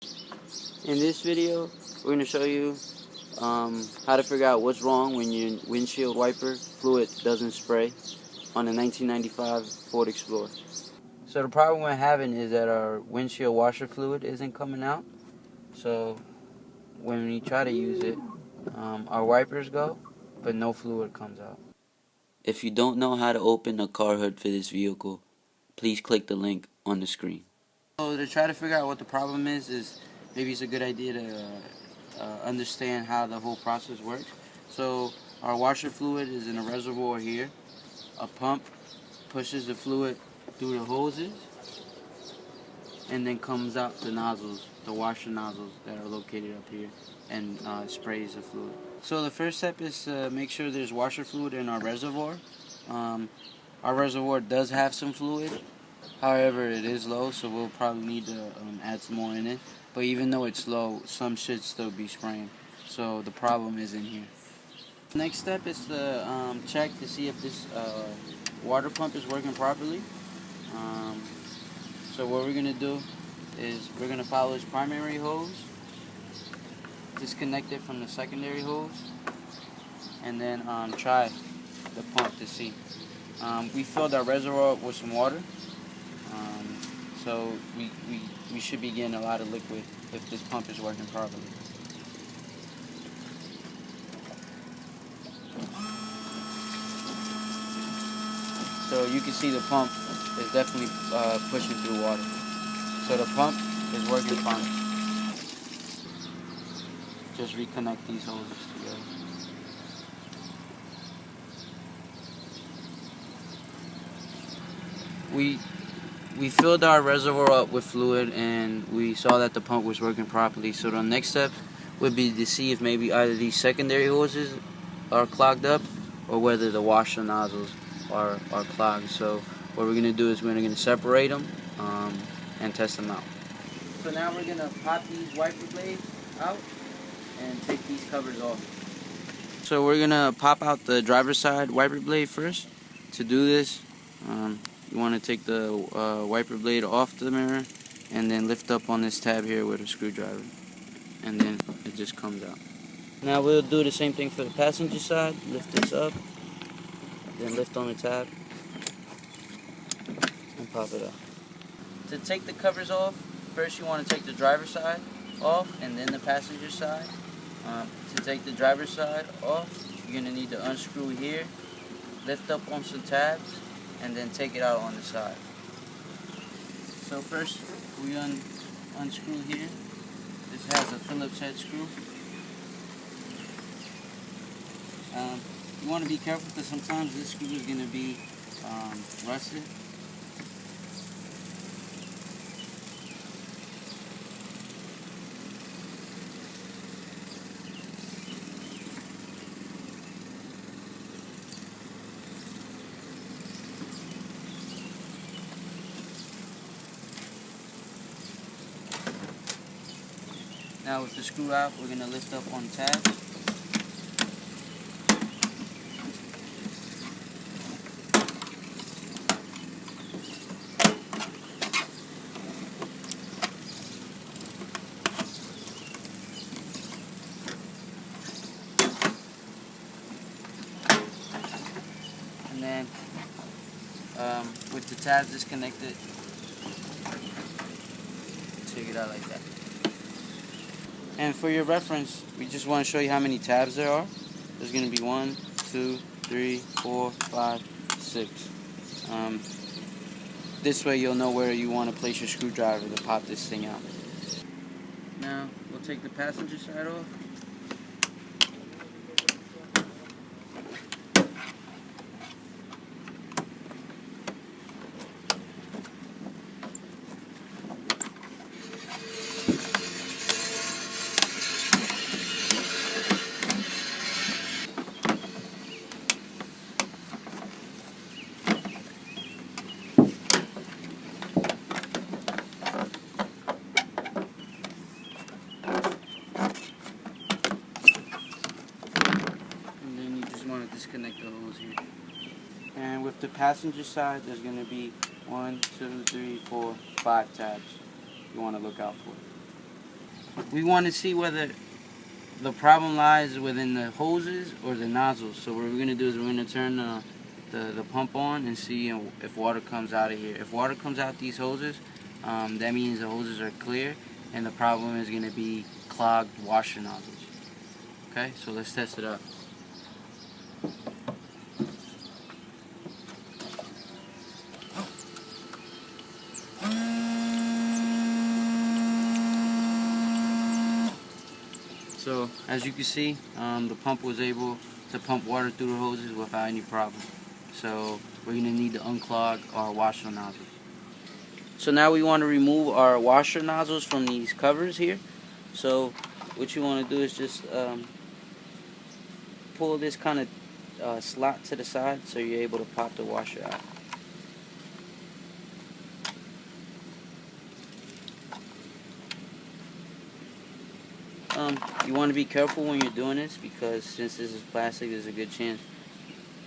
In this video, we're going to show you how to figure out what's wrong when your windshield wiper fluid doesn't spray on a 1995 Ford Explorer. So the problem we're having is that our windshield washer fluid isn't coming out. So when we try to use it, our wipers go, but no fluid comes out. If you don't know how to open a car hood for this vehicle, please click the link on the screen. So to try to figure out what the problem is maybe it's a good idea to understand how the whole process works. So our washer fluid is in a reservoir here. A pump pushes the fluid through the hoses and then comes out the nozzles, the washer nozzles that are located up here, and sprays the fluid. So the first step is to make sure there's washer fluid in our reservoir. Our reservoir does have some fluid, however it is low, so we'll probably need to add some more in it. But even though it's low, some should still be spraying, so the problem is in here. Next step is to check to see if this water pump is working properly. So what we're going to do is we're going to follow this primary hose, disconnect it from the secondary hose, and then try the pump to see. We filled our reservoir up with some water, so we should be getting a lot of liquid if this pump is working properly. So you can see the pump is definitely pushing through water. So the pump is working fine. Just reconnect these hoses together. We filled our reservoir up with fluid and we saw that the pump was working properly. So the next step would be to see if maybe either these secondary hoses are clogged up or whether the washer nozzles are clogged. So what we're going to do is we're going to separate them and test them out. So now we're going to pop these wiper blades out and take these covers off. So we're going to pop out the driver's side wiper blade first. To do this, you want to take the wiper blade off the mirror and then lift up on this tab here with a screwdriver, and then it just comes out. Now we'll do the same thing for the passenger side. Lift this up, then lift on the tab and pop it out. To take the covers off, first you want to take the driver's side off and then the passenger side. To take the driver's side off, you're going to need to unscrew here, lift up on some tabs, and then take it out on the side. So first we unscrew here. This has a Phillips head screw. You want to be careful because sometimes this screw is going to be rusted. Now with the screw out, we're going to lift up on tab. And then with the tabs disconnected, take it out like that. And for your reference, we just want to show you how many tabs there are. There's going to be 1, 2, 3, 4, 5, 6. This way you'll know where you want to place your screwdriver to pop this thing out. Now we'll take the passenger side off. Disconnect the hose here. And with the passenger side, there's going to be 1, 2, 3, 4, 5 tabs you want to look out for. we want to see whether the problem lies within the hoses or the nozzles. So what we're going to do is we're going to turn the pump on and see if water comes out of here. If water comes out these hoses, that means the hoses are clear, and the problem is going to be clogged washer nozzles. Okay, so let's test it up. So as you can see, the pump was able to pump water through the hoses without any problem. So we're going to need to unclog our washer nozzles. So now we want to remove our washer nozzles from these covers here. So what you want to do is just pull this kind of slot to the side so you're able to pop the washer out. You want to be careful when you're doing this, because since this is plastic, there's a good chance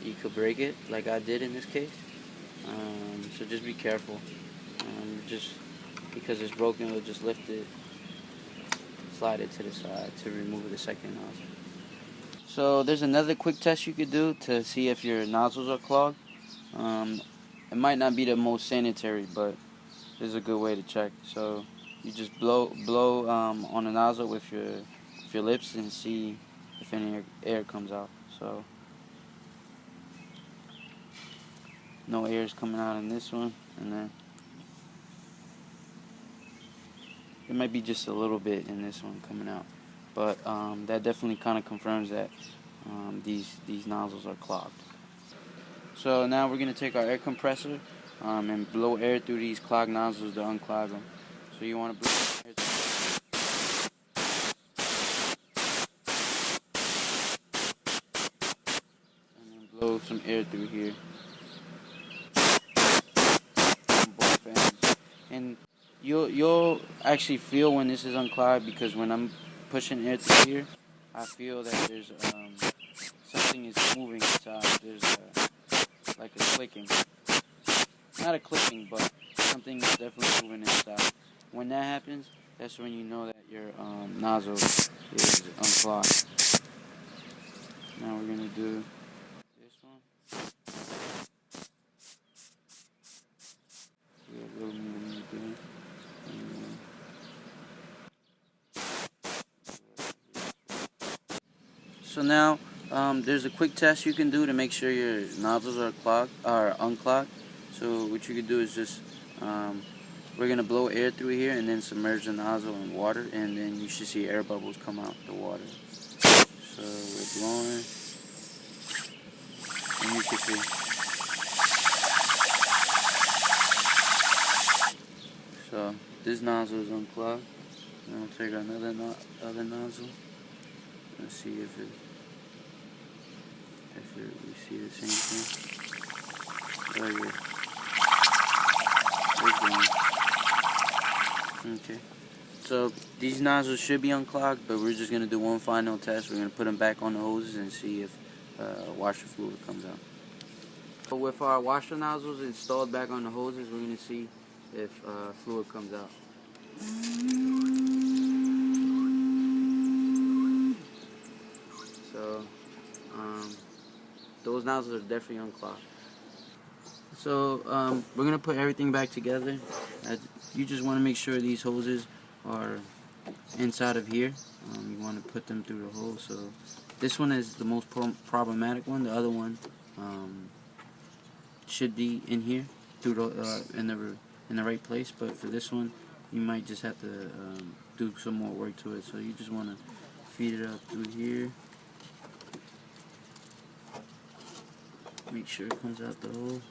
you could break it, like I did in this case. So just be careful. Just because it's broken, we'll just lift it, slide it to the side to remove the second nozzle. So there's another quick test you could do to see if your nozzles are clogged. It might not be the most sanitary, but it's a good way to check. So you just blow on the nozzle with your lips and see if any air comes out. So no air is coming out in this one, and then it might be just a little bit in this one coming out, but that definitely kind of confirms that these nozzles are clogged. So now we're going to take our air compressor and blow air through these clogged nozzles to unclog them. So you want to blow air and then blow some air through here on both ends. And you'll actually feel when this is unclogged, because when I'm pushing air through here, I feel that there's something is moving inside. There's like a clicking. Not a clicking, but something is definitely moving inside. When that happens, that's when you know that your nozzle is unclogged. Now we're going to do this one. So now there's a quick test you can do to make sure your nozzles are unclogged. So what you can do is just we're gonna blow air through here and then submerge the nozzle in water, and then you should see air bubbles come out the water. So we're blowing, and you can see. So this nozzle is unclogged. And we'll take another other nozzle. Let's see if we see the same thing. Oh yeah. Okay. So these nozzles should be unclogged, but we're just gonna do one final test. We're gonna put them back on the hoses and see if washer fluid comes out. So with our washer nozzles installed back on the hoses, we're gonna see if fluid comes out. So those nozzles are definitely unclogged. So we're gonna put everything back together. You just want to make sure these hoses are inside of here. You want to put them through the hole. So this one is the most problematic one. The other one should be in here through the in the right place. But for this one, you might just have to do some more work to it. So you just want to feed it up through here. Make sure it comes out the hole.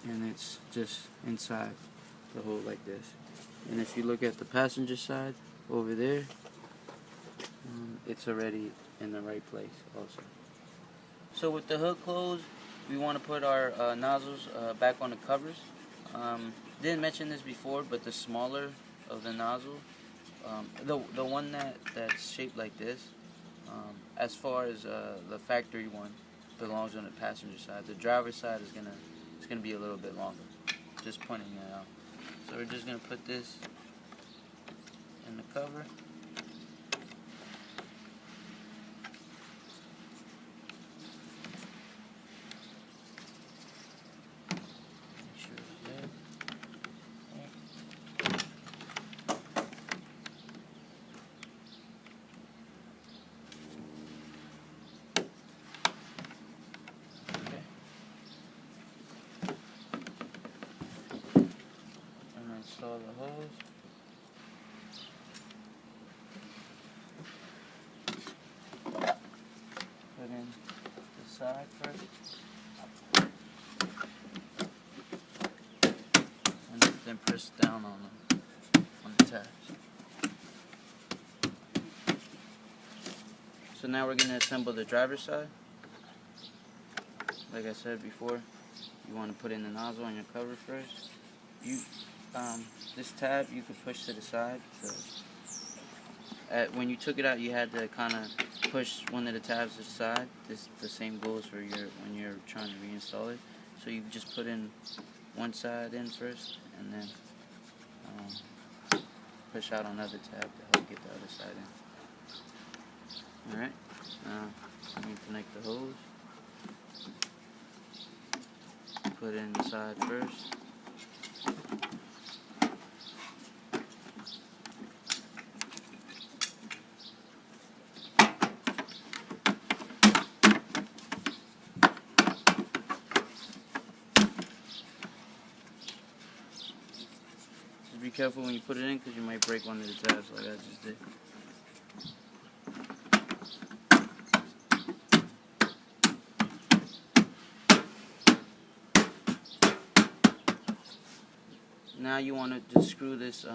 And it's just inside the hole like this. And if you look at the passenger side over there, it's already in the right place also. So with the hood closed, we want to put our nozzles back on the covers. Didn't mention this before, but the smaller of the nozzle, the one that's shaped like this, as far as the factory one, belongs on the passenger side. The driver's side is gonna be a little bit longer. Just pointing that out. So we're just gonna put this and the cover. Make sure it's there. Install the hose. Put in the side first. And then press down on the tabs. So now we're going to assemble the driver's side. Like I said before, you want to put in the nozzle on your cover first. This tab you could push to the side. So when you took it out, you had to kind of push one of the tabs to the side. The same goes for when you're trying to reinstall it. So you just put in one side in first, and then push out another tab to help get the other side in. Alright, now let me connect the hose. Put in the side first. Be careful when you put it in, because you might break one of the tabs like I just did. Now you want to just screw this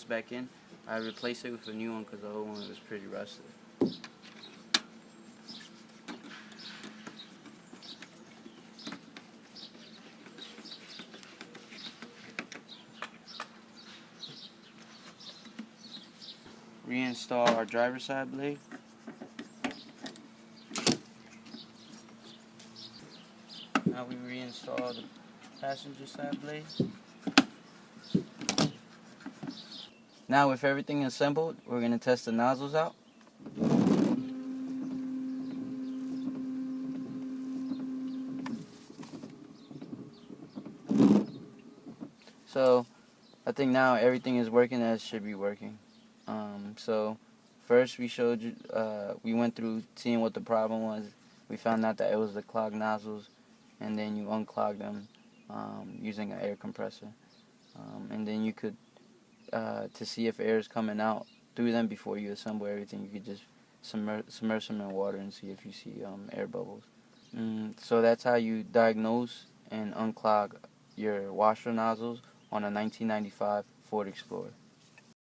back in. I replaced it with a new one because the old one was pretty rusted. Reinstall our driver's side blade. Now we reinstall the passenger side blade. Now with everything assembled, we're going to test the nozzles out. So I think now everything is working as it should be working. So first we showed you, we went through seeing what the problem was. We found out that it was the clogged nozzles, and then you unclog them using an air compressor. And then you could, to see if air is coming out through them before you assemble everything, you could just submerge them in water and see if you see air bubbles. So that's how you diagnose and unclog your washer nozzles on a 1995 Ford Explorer.